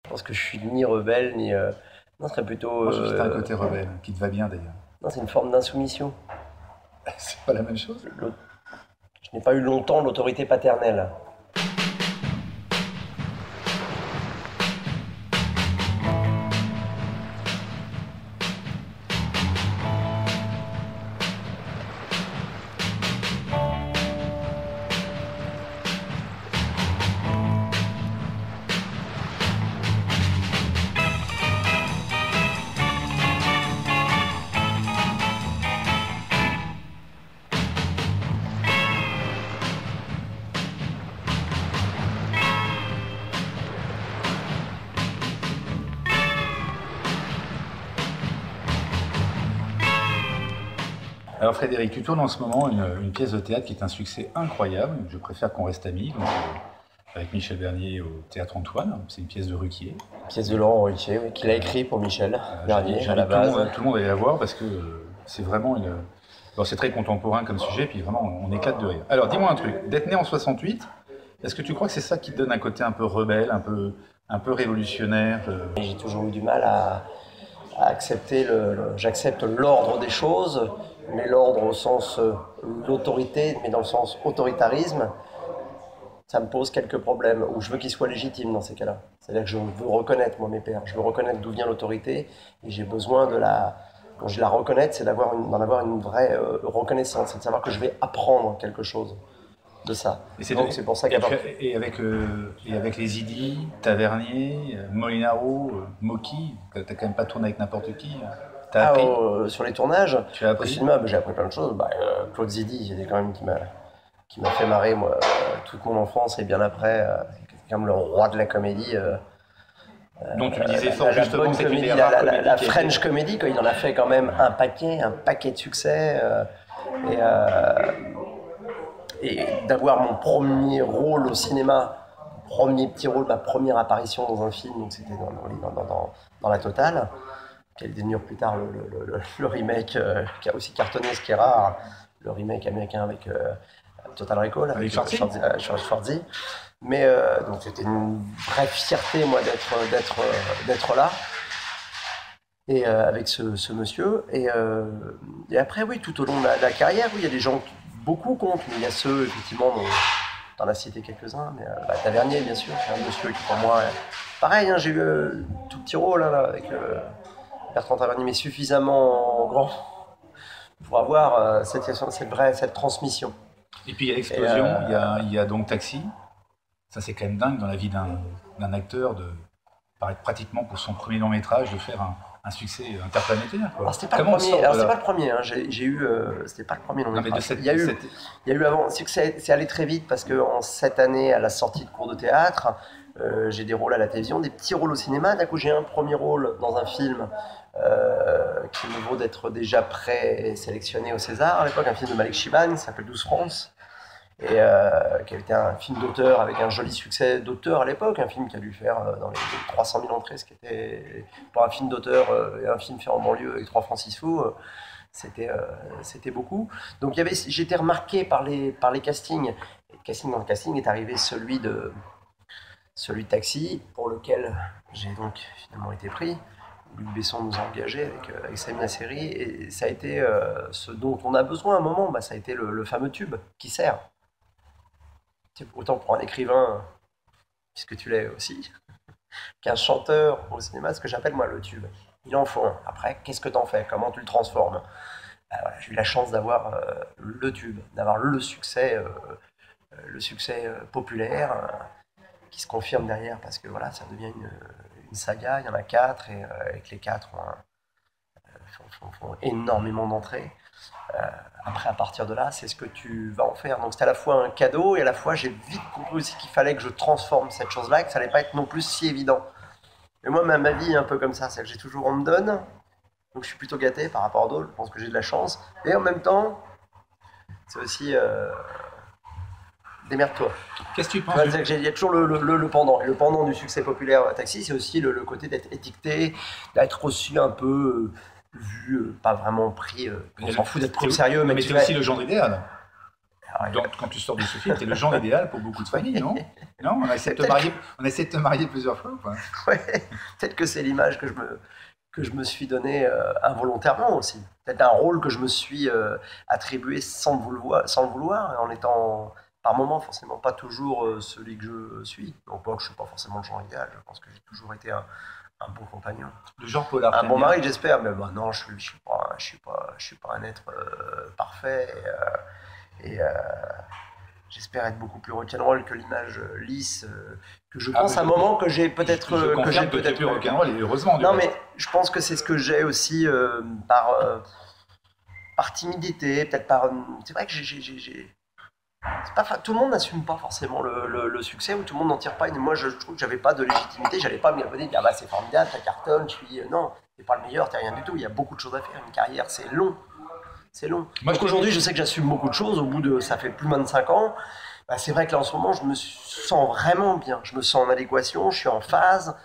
pense que je suis ni rebelle, ni... Non, ce serait plutôt... Moi, je trouve que t'as un côté rebelle, qui te va bien d'ailleurs. Non, c'est une forme d'insoumission. C'est pas la même chose? Je n'ai pas eu longtemps l'autorité paternelle. Alors Frédéric, tu tournes en ce moment une pièce de théâtre qui est un succès incroyable. Je préfère qu'on reste amis. Donc, avec Michel Bernier au Théâtre Antoine. C'est une pièce de Ruquier. Pièce de Laurent Ruquier, oui, qu'il a écrit pour Michel Bernier à la J'invite base. tout le monde à aller la voir parce que c'est vraiment une... Bon, c'est très contemporain comme sujet, puis vraiment on éclate de rire. Alors dis-moi un truc, d'être né en 68, est-ce que tu crois que c'est ça qui te donne un côté un peu rebelle, un peu révolutionnaire Et j'ai toujours eu du mal à accepter j'accepte l'ordre des choses, mais l'ordre au sens l'autorité, mais dans le sens autoritarisme, ça me pose quelques problèmes, ou je veux qu'ils soient légitimes dans ces cas-là. C'est-à-dire que je veux reconnaître, moi, mes pères, je veux reconnaître d'où vient l'autorité, et j'ai besoin de la... Quand je la reconnais, c'est d'en avoir une vraie reconnaissance, c'est de savoir que je vais apprendre quelque chose de ça. Donc c'est pour ça qu'à et avec les Zidi, Tavernier, Molinaro, Mocky, t'as quand même pas tourné avec n'importe qui. T'as appris. Sur les tournages, Tu as appris. au cinéma, j'ai appris plein de choses. Claude Zidi, il est quand même qui m'a fait marrer moi toute mon enfance et bien après. C'est quand même le roi de la comédie. Dont tu le disais fort justement, c'est comédie, la French comedy, il en a fait quand même un paquet de succès. Et d'avoir mon premier rôle au cinéma, premier petit rôle, ma première apparition dans un film, donc c'était dans La Totale, qui est devenu plus tard le remake qui a aussi cartonné, ce qui est rare, le remake américain avec Total Recall, avec Schwarzy. Mais donc c'était une vraie fierté, moi, d'être là. Et avec ce monsieur. Et après, oui, tout au long de la carrière, oui, il y a des gens qui beaucoup comptent, mais il y a ceux, effectivement, dont t'en as cité quelques-uns, mais Tavernier, bien sûr, c'est un monsieur qui, pour moi, pareil, hein, j'ai eu tout petit rôle là, avec Bertrand Tavernier, mais suffisamment grand pour avoir cette transmission. Et puis il y a l'explosion, il y a donc Taxi. Ça, c'est quand même dingue dans la vie d'un acteur de paraître pratiquement pour son premier long métrage de faire un succès interplanétaire. Quoi. Alors c'était pas le premier. Alors c'était pas le premier. Hein. J'ai eu. C'était pas le premier long métrage. Il y a eu avant. C'est allé très vite parce que cette année, à la sortie de cours de théâtre, j'ai des rôles à la télévision, des petits rôles au cinéma. D'un coup, j'ai un premier rôle dans un film qui me vaut d'être déjà présélectionné au César à l'époque, un film de Malek Chiban, qui s'appelle 12 France. Et qui avait été un film d'auteur avec un joli succès d'auteur à l'époque, un film qui a dû faire dans les 300 000 entrées, ce qui était pour un film d'auteur et un film fait en banlieue avec 3 francs 6 sous, c'était beaucoup. Donc j'étais remarqué par les castings. Et dans le casting est arrivé celui de Taxi, pour lequel j'ai donc finalement été pris. Luc Besson nous a engagés avec Sami Nasseri, et ça a été ce dont on a besoin à un moment, ça a été le fameux tube qui sert. Autant pour un écrivain, puisque tu l'es aussi, qu'un chanteur au cinéma, ce que j'appelle moi le tube. Il en faut un. Après, qu'est-ce que t'en fais? Comment tu le transformes? Voilà, j'ai eu la chance d'avoir le tube, d'avoir le succès populaire qui se confirme derrière, parce que voilà, ça devient une saga. Il y en a 4 et avec les 4 font énormément d'entrées. Après, à partir de là, c'est ce que tu vas en faire. Donc, c'est à la fois un cadeau et à la fois, j'ai vite compris aussi qu'il fallait que je transforme cette chose-là, que ça n'allait pas être non plus si évident. Mais moi, ma vie est un peu comme ça. C'est que on me donne, donc je suis plutôt gâté par rapport à d'autres. Je pense que j'ai de la chance. Et en même temps, c'est aussi démerde-toi. Qu'est-ce que tu penses Il y a toujours le pendant. Et le pendant du succès populaire Taxi, c'est aussi le côté d'être étiqueté, d'être reçu un peu... vu, pas vraiment pris, on s'en fout d'être pris au sérieux. Mais c'est aussi le genre idéal. Quand tu sors de ce film, tu es le genre idéal pour beaucoup de familles, non? Non, on essaie de te marier plusieurs fois ou pas? Ouais, peut-être que c'est l'image que je me suis donnée involontairement aussi. Peut-être un rôle que je me suis attribué sans le vouloir, en étant par moments forcément pas toujours celui que je suis. Donc moi, je suis pas forcément le genre idéal. Je pense que j'ai toujours été un bon compagnon. Le genre polar. Un bon mari, j'espère, mais bah, non, je suis pas un être parfait. Et j'espère être beaucoup plus rock'n'roll que l'image lisse que je pense à un moment que j'ai peut-être que j'ai peut-être plus rock'n'roll, et heureusement. Non, mais je pense que c'est ce que j'ai aussi par timidité, peut-être par. C'est vrai que tout le monde n'assume pas forcément le succès, ou tout le monde n'en tire pas. Et moi, je trouve que j'avais pas de légitimité, j'allais pas m'abonner et dire ah bah c'est formidable, t'as cartonne, je suis. Non, t'es pas le meilleur, t'es rien du tout. Il y a beaucoup de choses à faire. Une carrière, c'est long. C'est long. Donc aujourd'hui, je sais que j'assume beaucoup de choses. Au bout de. Ça fait plus de 25 ans. Bah, c'est vrai que là, en ce moment, je me sens vraiment bien. Je me sens en adéquation, je suis en phase.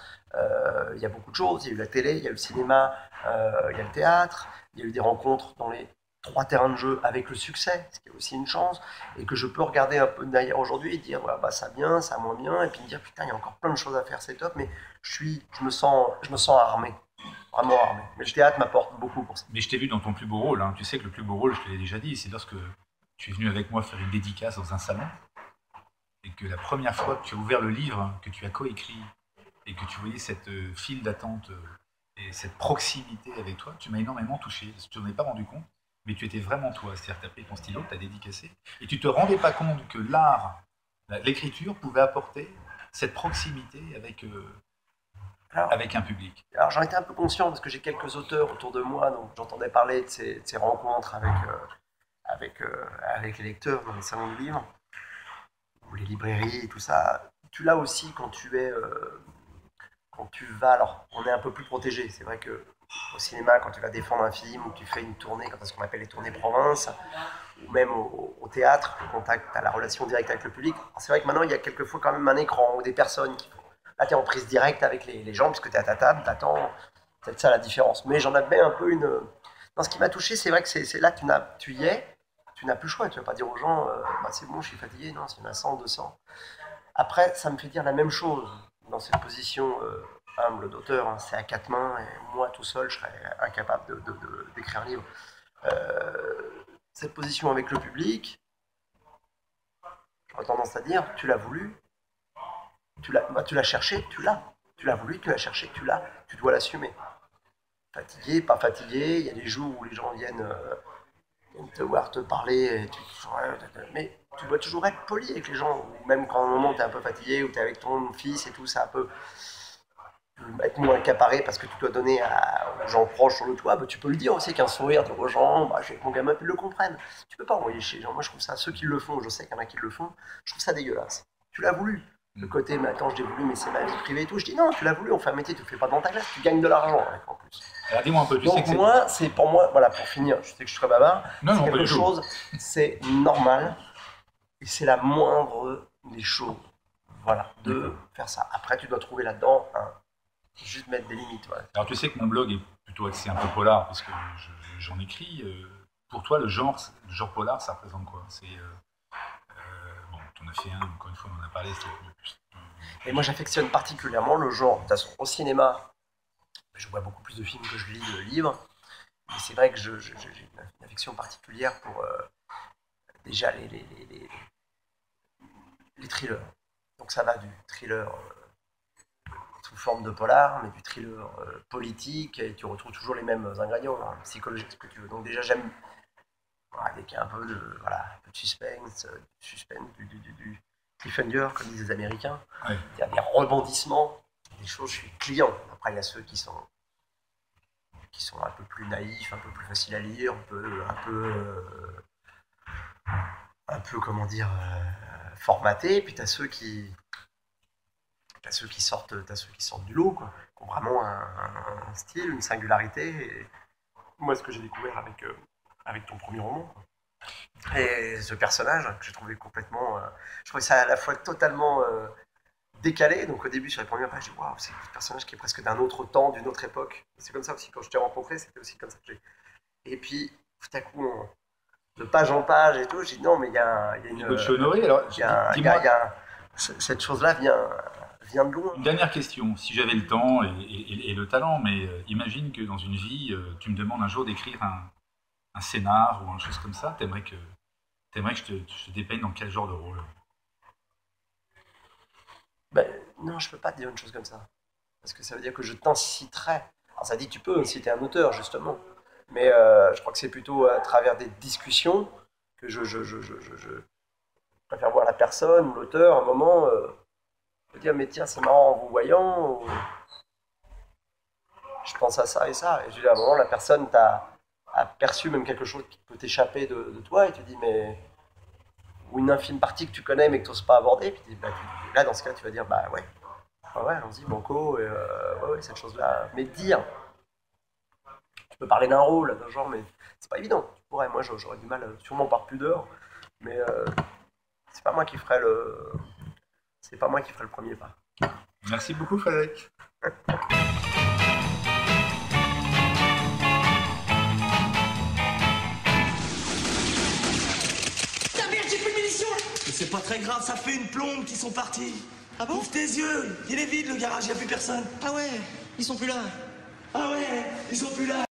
Il y a beaucoup de choses. Il y a eu la télé, il y a eu le cinéma, il y a le théâtre. Il y a eu des rencontres dans les 3 terrains de jeu avec le succès, ce qui est aussi une chance. Et que je peux regarder un peu derrière aujourd'hui et dire ouais, bah, ça bien, ça moins bien. Et puis me dire putain, il y a encore plein de choses à faire, c'est top. Mais je me sens armé. Vraiment armé. Mais le théâtre m'apporte beaucoup pour ça. Mais je t'ai vu dans ton plus beau rôle. Hein. Tu sais que le plus beau rôle, je te l'ai déjà dit, c'est lorsque tu es venu avec moi faire une dédicace dans un salon et que la première fois que tu as ouvert le livre que tu as coécrit et que tu voyais cette file d'attente et cette proximité avec toi, tu m'as énormément touché. Tu n'en es pas rendu compte, mais tu étais vraiment toi. C'est-à-dire que tu as pris ton stylo, tu as dédicacé et tu ne te rendais pas compte que l'art, l'écriture pouvait apporter cette proximité avec un public. Alors j'en étais un peu conscient parce que j'ai quelques auteurs autour de moi, donc j'entendais parler de ces rencontres avec les lecteurs dans les salons de livres, ou les librairies et tout ça. Tu l'as aussi quand tu vas, alors on est un peu plus protégé, c'est vrai que au cinéma, quand tu vas défendre un film, ou tu fais une tournée, quand c'est ce qu'on appelle les tournées province, ou même au théâtre, le contact, tu as la relation directe avec le public. C'est vrai que maintenant il y a quelquefois quand même un écran ou des personnes qui font. Là, tu es en prise directe avec les gens, puisque tu es à ta table, tu attends. C'est peut-être ça la différence. Mais j'en avais un peu une. Non, ce qui m'a touché, c'est vrai que c'est là que tu y es, tu n'as plus le choix. Tu ne vas pas dire aux gens, bah, c'est bon, je suis fatigué. Non, s'il y en a 100, 200. Après, ça me fait dire la même chose dans cette position humble d'auteur. Hein, c'est à 4 mains, et moi, tout seul, je serais incapable d'écrire un livre. Cette position avec le public, j'aurais tendance à dire, tu l'as voulu. Tu l'as cherché, tu l'as. Tu l'as voulu, tu l'as cherché, tu l'as. Tu dois l'assumer. Fatigué, pas fatigué. Il y a des jours où les gens viennent te voir, te parler. Mais tu dois toujours être poli avec les gens. Même quand à un moment tu es un peu fatigué ou tu es avec ton fils et tout, ça peut être moins accaparé parce que tu dois donner aux gens proches sur le toit. Bah, tu peux le dire aussi qu'un sourire, dire aux gens, bah, j'ai mon gamin, ils le comprennent. Tu peux pas envoyer chez les gens. Moi je trouve ça, ceux qui le font, je sais qu'il y en a qui le font, je trouve ça dégueulasse. Tu l'as voulu. Le côté, mais attends, je l'ai voulu, mais c'est ma vie privée et tout. Je dis non, tu l'as voulu, on fait un métier, tu le fais pas dans ta classe, tu gagnes de l'argent en plus. Alors dis-moi un peu, tu donc sais que moi, c'est pour moi, voilà, pour finir, je sais que je suis très bavard, non, c'est quelque chose, c'est normal, et c'est la moindre des choses, voilà, de faire ça. Après, tu dois trouver là-dedans, juste mettre des limites. Voilà. Alors tu sais que mon blog est plutôt axé un peu polar, parce que j'en écris. Pour toi, le genre polar, ça représente quoi? C'est bon, tu en as fait un, encore une fois, on en a parlé. Et moi, j'affectionne particulièrement le genre. De toute façon, au cinéma, je vois beaucoup plus de films que je lis de livres. Mais c'est vrai que j'ai une affection particulière pour déjà les thrillers. Donc ça va du thriller sous forme de polar, mais du thriller politique, et tu retrouves toujours les mêmes ingrédients, hein, psychologiques, ce que tu veux. Donc déjà, j'aime avec un peu de suspense, du cliffhanger, comme disent les Américains. Ouais. Il y a des rebondissements, des choses, je suis client. Après, il y a ceux qui sont un peu plus naïfs, un peu plus faciles à lire, un peu comment dire, formatés. Puis tu as ceux qui sortent du lot, quoi, qui ont vraiment un style, une singularité. Et moi, ce que j'ai découvert avec ton premier roman, quoi. Et ce personnage que j'ai trouvé complètement, je trouvais ça à la fois totalement décalé. Donc au début sur les premières pages, je dis waouh, c'est un personnage qui est presque d'un autre temps, d'une autre époque. C'est comme ça aussi quand je t'ai rencontré, c'était aussi comme ça que j'ai. Et puis tout à coup, de page en page et tout. J'ai dit non, mais il y a une. Je suis honoré. Alors, cette chose-là vient de loin. Une dernière question. Si j'avais le temps et le talent, mais imagine que dans une vie, tu me demandes un jour d'écrire un scénar ou une chose comme ça. T'aimerais que je te dépeigne dans quel genre de rôle? Ben, non, je peux pas te dire une chose comme ça. Parce que ça veut dire que je t'inciterais. Alors ça dit tu peux inciter un auteur, justement. Mais je crois que c'est plutôt à travers des discussions que je préfère voir la personne ou l'auteur, à un moment, dire mais tiens, c'est marrant en vous voyant. Je pense à ça et ça. Et je dis, à un moment, la personne a perçu même quelque chose qui peut t'échapper de toi et tu dis mais. Ou une infime partie que tu connais mais que tu n'oses pas aborder. Puis là, dans ce cas, tu vas dire bah ouais. Ouais, allons-y, banco, ouais, cette chose-là. Mais dire, tu peux parler d'un rôle, d'un genre, mais c'est pas évident. Tu pourrais, moi j'aurais du mal, sûrement par pudeur, mais c'est pas moi qui ferais le premier pas. Merci beaucoup, Frédéric. C'est pas très grave, ça fait une plombe qu'ils sont partis. Ah bon? Ouvre tes yeux, il est vide le garage, il n'y a plus personne. Ah ouais, ils sont plus là. Ah ouais, ils sont plus là.